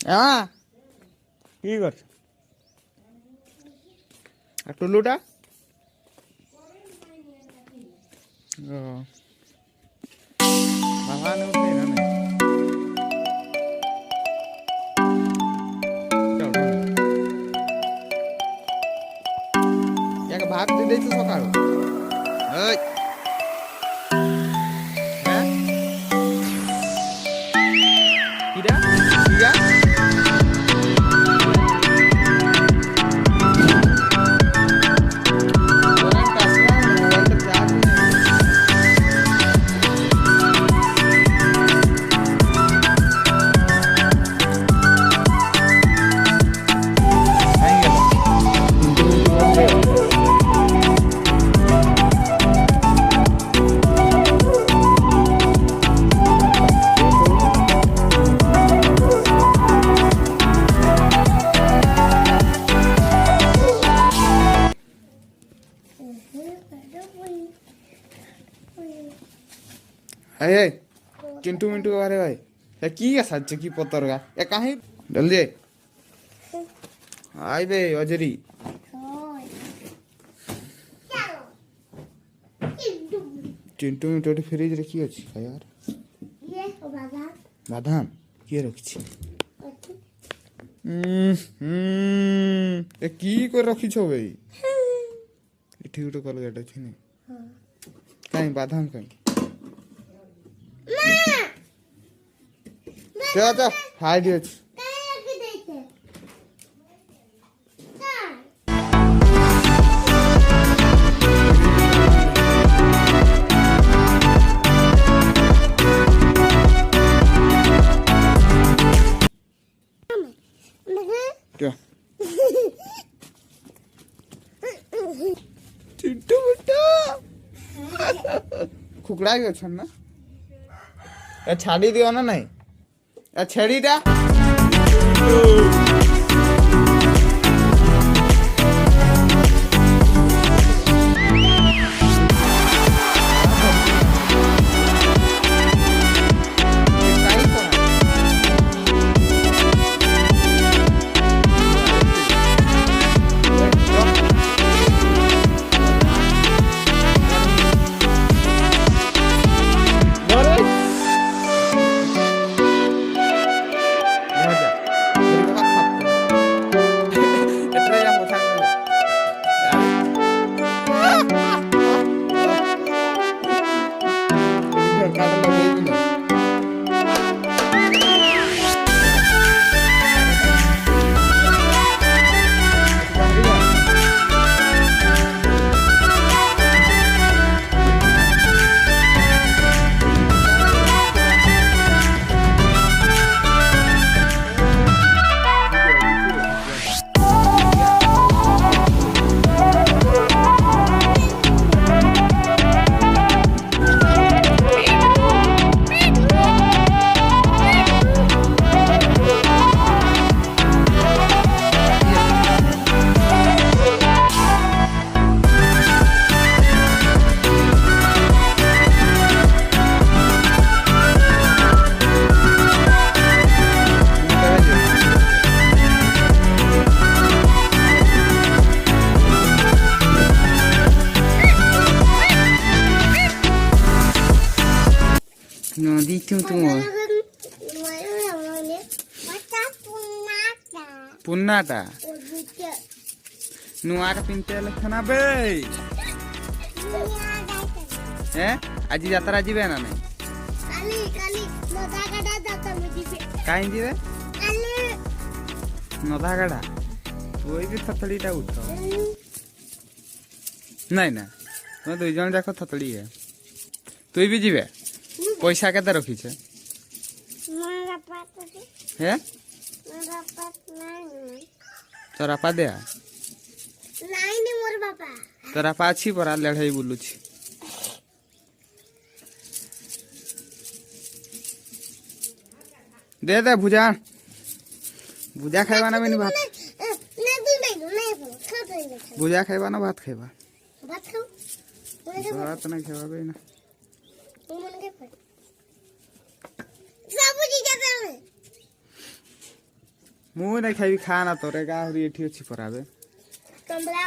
হ্যাঁ কি করছ আর টুলুটা বাবা উঠে না এক ভাত দিয়ে দিয়েছো সকাল কিরা কিরা ए चिंटू मिंटू अरे भाई ये की सच की पत्थर का ये कहीं जल्दी आई बे अजरी चिंटू मिंटू फ्रिज रे की अछि यार ये बादाम बादाम के रखछि ए की को रखि छो बे इठी उठो कलगेट अछि ने हां काई बादाम काई चल हाई दियो क्या चिंटू बेटा खुकड़ा गयो छन ना ए छाड़ी दियो ना नहीं ए छेड़ीटा No, di tu Punata. Nuara pintel khana be. Aji jatra jibe na nahi. Kali Nodagada jata me jibe. Kahin jibe? Kali Nodagada. Toi bi thotli ta utho. Nahi na. To dui jon jako thotli hai. Toi bi jibe? पैसा केते रखी छे मोरा पास है मोरा पास नहीं तोरा पा दे नहीं मोर बापा तोरा पाछी परा लड़ाई बोलू छी दे दे भुजा भुजा खाइबा ना बिन भात भुजा खाइबा ना भात खाइबा भात खाओ भात ना खाइबा बे ना मन के पर ମୁଁ ନାଇଁ ଖାଇବି ଖା ନା ତୋରେ ଗାଁ ଏଠି ଅଛି ପରାବେ କମଲା